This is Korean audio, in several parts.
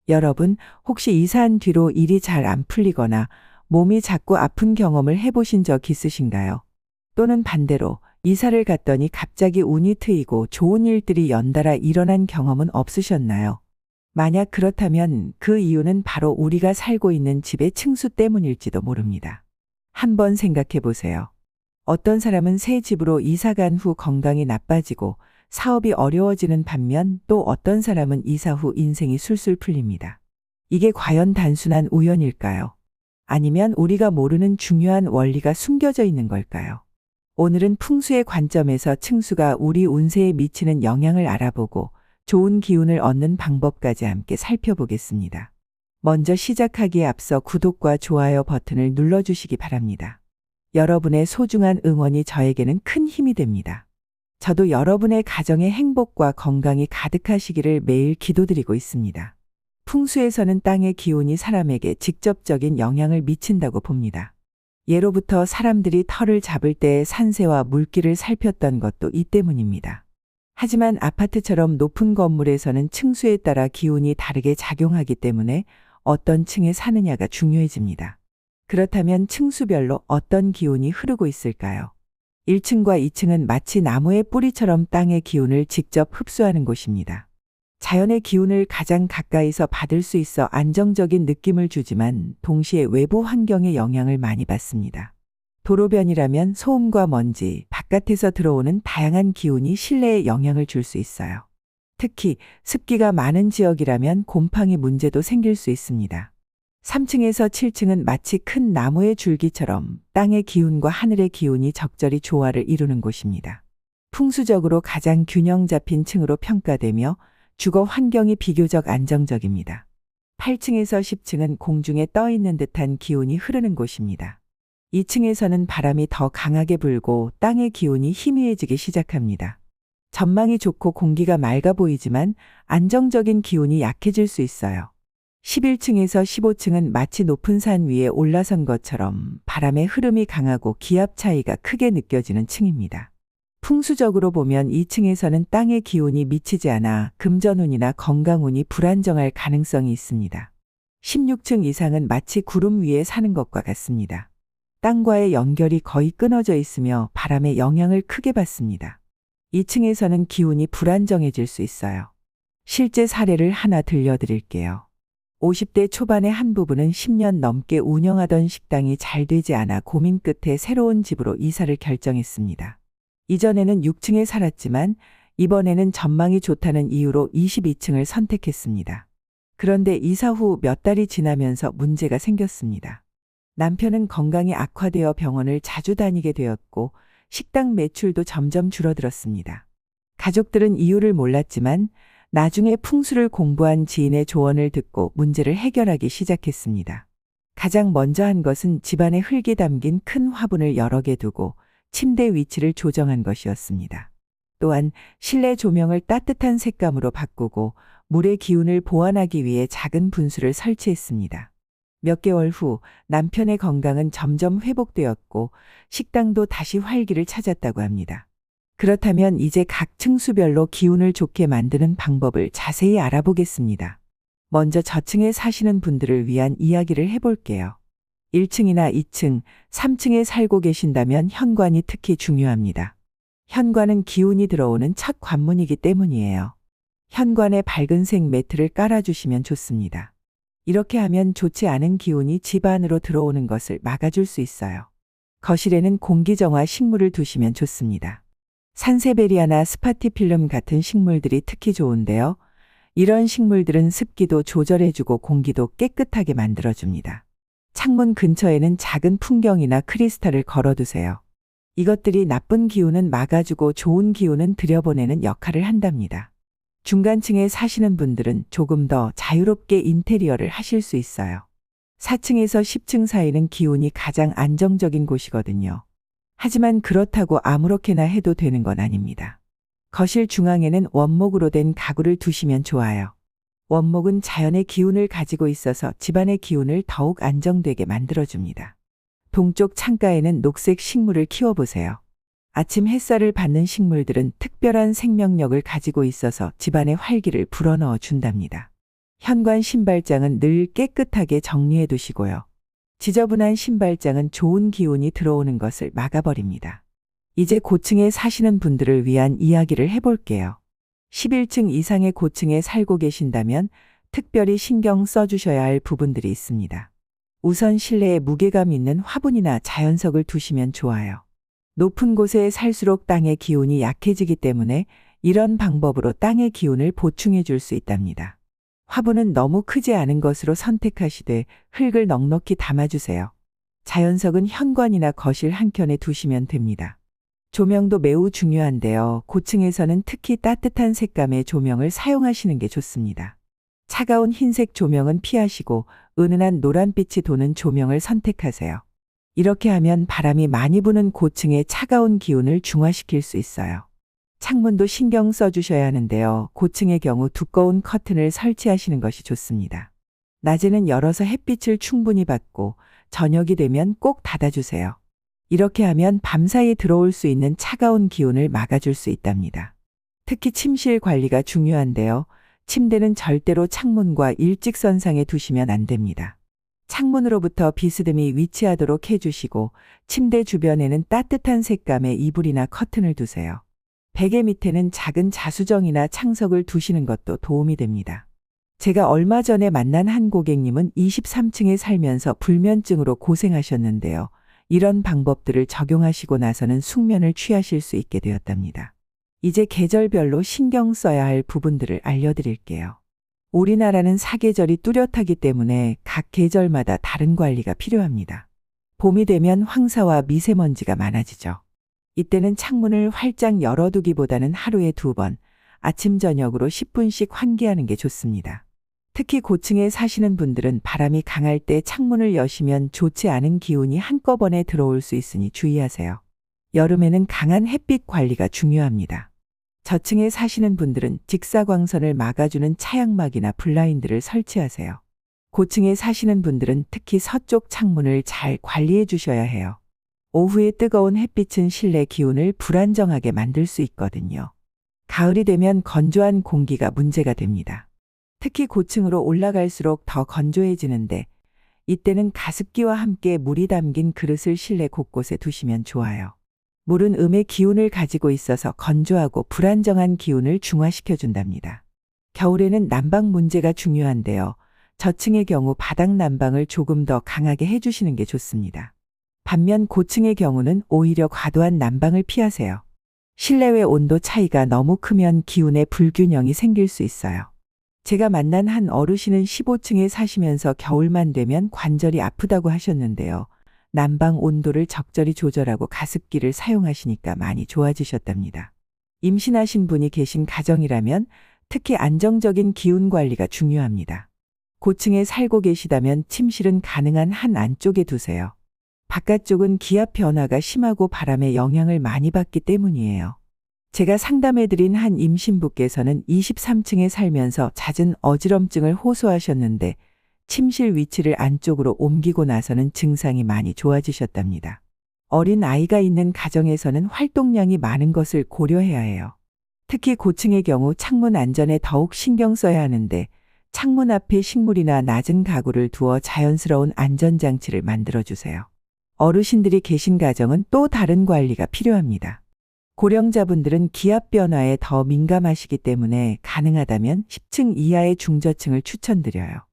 여러분, 혹시 이사한 뒤로 일이 잘 안 풀리거나 몸이 자꾸 아픈 경험을 해보신 적 있으신가요? 또는 반대로 이사를 갔더니 갑자기 운이 트이고 좋은 일들이 연달아 일어난 경험은 없으셨나요? 만약 그렇다면 그 이유는 바로 우리가 살고 있는 집의 층수 때문일지도 모릅니다. 한번 생각해 보세요. 어떤 사람은 새 집으로 이사 간 후 건강이 나빠지고 사업이 어려워지는 반면 또 어떤 사람은 이사 후 인생이 술술 풀립니다. 이게 과연 단순한 우연일까요? 아니면 우리가 모르는 중요한 원리가 숨겨져 있는 걸까요? 오늘은 풍수의 관점에서 층수가 우리 운세에 미치는 영향을 알아보고 좋은 기운을 얻는 방법까지 함께 살펴보겠습니다. 먼저 시작하기에 앞서 구독과 좋아요 버튼을 눌러주시기 바랍니다. 여러분의 소중한 응원이 저에게는 큰 힘이 됩니다. 저도 여러분의 가정의 행복과 건강이 가득하시기를 매일 기도드리고 있습니다. 풍수에서는 땅의 기운이 사람에게 직접적인 영향을 미친다고 봅니다. 예로부터 사람들이 터를 잡을 때 산세와 물길을 살폈던 것도 이 때문입니다. 하지만 아파트처럼 높은 건물에서는 층수에 따라 기운이 다르게 작용하기 때문에 어떤 층에 사느냐가 중요해집니다. 그렇다면 층수별로 어떤 기운이 흐르고 있을까요? 1층과 2층은 마치 나무의 뿌리처럼 땅의 기운을 직접 흡수하는 곳입니다. 자연의 기운을 가장 가까이서 받을 수 있어 안정적인 느낌을 주지만 동시에 외부 환경의 영향을 많이 받습니다. 도로변이라면 소음과 먼지, 바깥에서 들어오는 다양한 기운이 실내에 영향을 줄 수 있어요. 특히 습기가 많은 지역이라면 곰팡이 문제도 생길 수 있습니다. 3층에서 7층은 마치 큰 나무의 줄기처럼 땅의 기운과 하늘의 기운이 적절히 조화를 이루는 곳입니다. 풍수적으로 가장 균형 잡힌 층으로 평가되며 주거 환경이 비교적 안정적입니다. 8층에서 10층은 공중에 떠 있는 듯한 기운이 흐르는 곳입니다. 2층에서는 바람이 더 강하게 불고 땅의 기운이 희미해지기 시작합니다. 전망이 좋고 공기가 맑아 보이지만 안정적인 기운이 약해질 수 있어요. 11층에서 15층은 마치 높은 산 위에 올라선 것처럼 바람의 흐름이 강하고 기압 차이가 크게 느껴지는 층입니다. 풍수적으로 보면 2층에서는 땅의 기운이 미치지 않아 금전운이나 건강운이 불안정할 가능성이 있습니다. 16층 이상은 마치 구름 위에 사는 것과 같습니다. 땅과의 연결이 거의 끊어져 있으며 바람의 영향을 크게 받습니다. 2층에서는 기운이 불안정해질 수 있어요. 실제 사례를 하나 들려드릴게요. 50대 초반의 한 부부는 10년 넘게 운영하던 식당이 잘 되지 않아 고민 끝에 새로운 집으로 이사를 결정했습니다. 이전에는 6층에 살았지만 이번에는 전망이 좋다는 이유로 22층을 선택했습니다. 그런데 이사 후 몇 달이 지나면서 문제가 생겼습니다. 남편은 건강이 악화되어 병원을 자주 다니게 되었고 식당 매출도 점점 줄어들었습니다. 가족들은 이유를 몰랐지만 나중에 풍수를 공부한 지인의 조언을 듣고 문제를 해결하기 시작했습니다. 가장 먼저 한 것은 집안에 흙이 담긴 큰 화분을 여러 개 두고 침대 위치를 조정한 것이었습니다. 또한 실내 조명을 따뜻한 색감으로 바꾸고 물의 기운을 보완하기 위해 작은 분수를 설치했습니다. 몇 개월 후 남편의 건강은 점점 회복되었고 식당도 다시 활기를 찾았다고 합니다. 그렇다면 이제 각 층수별로 기운을 좋게 만드는 방법을 자세히 알아보겠습니다. 먼저 저층에 사시는 분들을 위한 이야기를 해볼게요. 1층이나 2층, 3층에 살고 계신다면 현관이 특히 중요합니다. 현관은 기운이 들어오는 첫 관문이기 때문이에요. 현관에 밝은색 매트를 깔아주시면 좋습니다. 이렇게 하면 좋지 않은 기운이 집 안으로 들어오는 것을 막아줄 수 있어요. 거실에는 공기정화 식물을 두시면 좋습니다. 산세베리아나 스파티필름 같은 식물들이 특히 좋은데요. 이런 식물들은 습기도 조절해주고 공기도 깨끗하게 만들어줍니다. 창문 근처에는 작은 풍경이나 크리스탈을 걸어두세요. 이것들이 나쁜 기운은 막아주고 좋은 기운은 들여보내는 역할을 한답니다. 중간층에 사시는 분들은 조금 더 자유롭게 인테리어를 하실 수 있어요. 4층에서 10층 사이는 기운이 가장 안정적인 곳이거든요. 하지만 그렇다고 아무렇게나 해도 되는 건 아닙니다. 거실 중앙에는 원목으로 된 가구를 두시면 좋아요. 원목은 자연의 기운을 가지고 있어서 집안의 기운을 더욱 안정되게 만들어줍니다. 동쪽 창가에는 녹색 식물을 키워보세요. 아침 햇살을 받는 식물들은 특별한 생명력을 가지고 있어서 집안의 활기를 불어넣어 준답니다. 현관 신발장은 늘 깨끗하게 정리해 두시고요. 지저분한 신발장은 좋은 기운이 들어오는 것을 막아버립니다. 이제 고층에 사시는 분들을 위한 이야기를 해볼게요. 11층 이상의 고층에 살고 계신다면 특별히 신경 써주셔야 할 부분들이 있습니다. 우선 실내에 무게감 있는 화분이나 자연석을 두시면 좋아요. 높은 곳에 살수록 땅의 기운이 약해지기 때문에 이런 방법으로 땅의 기운을 보충해 줄 수 있답니다. 화분은 너무 크지 않은 것으로 선택하시되 흙을 넉넉히 담아주세요. 자연석은 현관이나 거실 한켠에 두시면 됩니다. 조명도 매우 중요한데요. 고층에서는 특히 따뜻한 색감의 조명을 사용하시는 게 좋습니다. 차가운 흰색 조명은 피하시고 은은한 노란빛이 도는 조명을 선택하세요. 이렇게 하면 바람이 많이 부는 고층의 차가운 기운을 중화시킬 수 있어요. 창문도 신경 써주셔야 하는데요. 고층의 경우 두꺼운 커튼을 설치하시는 것이 좋습니다. 낮에는 열어서 햇빛을 충분히 받고 저녁이 되면 꼭 닫아주세요. 이렇게 하면 밤사이 들어올 수 있는 차가운 기운을 막아줄 수 있답니다. 특히 침실 관리가 중요한데요. 침대는 절대로 창문과 일직선상에 두시면 안 됩니다. 창문으로부터 비스듬히 위치하도록 해주시고 침대 주변에는 따뜻한 색감의 이불이나 커튼을 두세요. 베개 밑에는 작은 자수정이나 창석을 두시는 것도 도움이 됩니다. 제가 얼마 전에 만난 한 고객님은 23층에 살면서 불면증으로 고생하셨는데요. 이런 방법들을 적용하시고 나서는 숙면을 취하실 수 있게 되었답니다. 이제 계절별로 신경 써야 할 부분들을 알려드릴게요. 우리나라는 사계절이 뚜렷하기 때문에 각 계절마다 다른 관리가 필요합니다. 봄이 되면 황사와 미세먼지가 많아지죠. 이때는 창문을 활짝 열어두기보다는 하루에 2번, 아침 저녁으로 10분씩 환기하는 게 좋습니다. 특히 고층에 사시는 분들은 바람이 강할 때 창문을 여시면 좋지 않은 기운이 한꺼번에 들어올 수 있으니 주의하세요. 여름에는 강한 햇빛 관리가 중요합니다. 저층에 사시는 분들은 직사광선을 막아주는 차양막이나 블라인드를 설치하세요. 고층에 사시는 분들은 특히 서쪽 창문을 잘 관리해 주셔야 해요. 오후에 뜨거운 햇빛은 실내 기운을 불안정하게 만들 수 있거든요. 가을이 되면 건조한 공기가 문제가 됩니다. 특히 고층으로 올라갈수록 더 건조해지는데 이때는 가습기와 함께 물이 담긴 그릇을 실내 곳곳에 두시면 좋아요. 물은 음의 기운을 가지고 있어서 건조하고 불안정한 기운을 중화시켜 준답니다. 겨울에는 난방 문제가 중요한데요. 저층의 경우 바닥 난방을 조금 더 강하게 해주시는 게 좋습니다. 반면 고층의 경우는 오히려 과도한 난방을 피하세요. 실내외 온도 차이가 너무 크면 기운의 불균형이 생길 수 있어요. 제가 만난 한 어르신은 15층에 사시면서 겨울만 되면 관절이 아프다고 하셨는데요. 난방 온도를 적절히 조절하고 가습기를 사용하시니까 많이 좋아지셨답니다. 임신하신 분이 계신 가정이라면 특히 안정적인 기운 관리가 중요합니다. 고층에 살고 계시다면 침실은 가능한 한 안쪽에 두세요. 바깥쪽은 기압 변화가 심하고 바람의 영향을 많이 받기 때문이에요. 제가 상담해드린 한 임신부께서는 23층에 살면서 잦은 어지럼증을 호소하셨는데 침실 위치를 안쪽으로 옮기고 나서는 증상이 많이 좋아지셨답니다. 어린 아이가 있는 가정에서는 활동량이 많은 것을 고려해야 해요. 특히 고층의 경우 창문 안전에 더욱 신경 써야 하는데 창문 앞에 식물이나 낮은 가구를 두어 자연스러운 안전장치를 만들어주세요. 어르신들이 계신 가정은 또 다른 관리가 필요합니다. 고령자분들은 기압 변화에 더 민감하시기 때문에 가능하다면 10층 이하의 중저층을 추천드려요.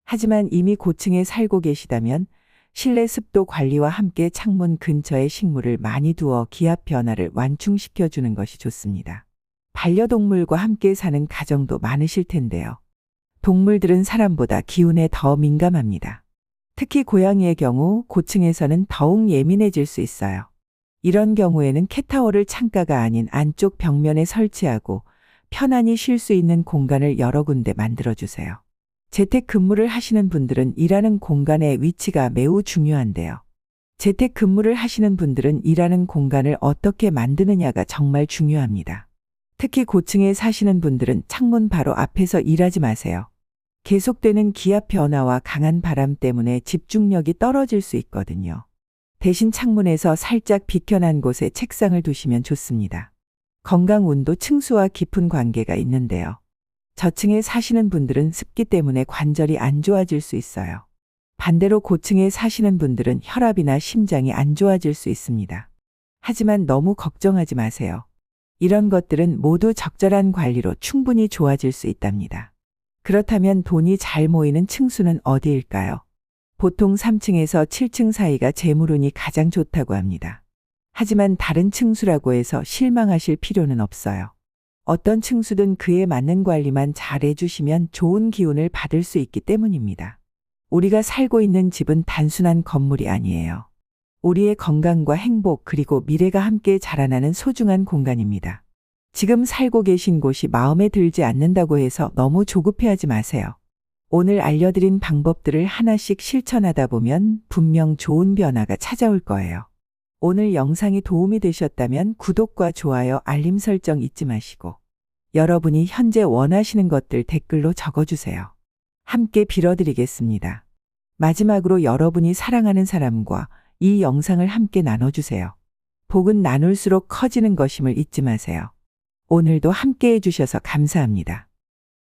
하지만 이미 고층에 살고 계시다면 실내 습도 관리와 함께 창문 근처에 식물을 많이 두어 기압 변화를 완충시켜 주는 것이 좋습니다. 반려동물과 함께 사는 가정도 많으실 텐데요. 동물들은 사람보다 기운에 더 민감합니다. 특히 고양이의 경우 고층에서는 더욱 예민해질 수 있어요. 이런 경우에는 캣타워를 창가가 아닌 안쪽 벽면에 설치하고 편안히 쉴 수 있는 공간을 여러 군데 만들어주세요. 재택근무를 하시는 분들은 일하는 공간의 위치가 매우 중요한데요. 재택근무를 하시는 분들은 일하는 공간을 어떻게 만드느냐가 정말 중요합니다. 특히 고층에 사시는 분들은 창문 바로 앞에서 일하지 마세요. 계속되는 기압 변화와 강한 바람 때문에 집중력이 떨어질 수 있거든요. 대신 창문에서 살짝 비켜난 곳에 책상을 두시면 좋습니다. 건강 운도 층수와 깊은 관계가 있는데요. 저층에 사시는 분들은 습기 때문에 관절이 안 좋아질 수 있어요. 반대로 고층에 사시는 분들은 혈압이나 심장이 안 좋아질 수 있습니다. 하지만 너무 걱정하지 마세요. 이런 것들은 모두 적절한 관리로 충분히 좋아질 수 있답니다. 그렇다면 돈이 잘 모이는 층수는 어디일까요? 보통 3층에서 7층 사이가 재물운이 가장 좋다고 합니다. 하지만 다른 층수라고 해서 실망하실 필요는 없어요. 어떤 층수든 그에 맞는 관리만 잘 해주시면 좋은 기운을 받을 수 있기 때문입니다. 우리가 살고 있는 집은 단순한 건물이 아니에요. 우리의 건강과 행복 그리고 미래가 함께 자라나는 소중한 공간입니다. 지금 살고 계신 곳이 마음에 들지 않는다고 해서 너무 조급해하지 마세요. 오늘 알려드린 방법들을 하나씩 실천하다 보면 분명 좋은 변화가 찾아올 거예요. 오늘 영상이 도움이 되셨다면 구독과 좋아요, 알림 설정 잊지 마시고 여러분이 현재 원하시는 것들 댓글로 적어주세요. 함께 빌어드리겠습니다. 마지막으로 여러분이 사랑하는 사람과 이 영상을 함께 나눠주세요. 복은 나눌수록 커지는 것임을 잊지 마세요. 오늘도 함께 해주셔서 감사합니다.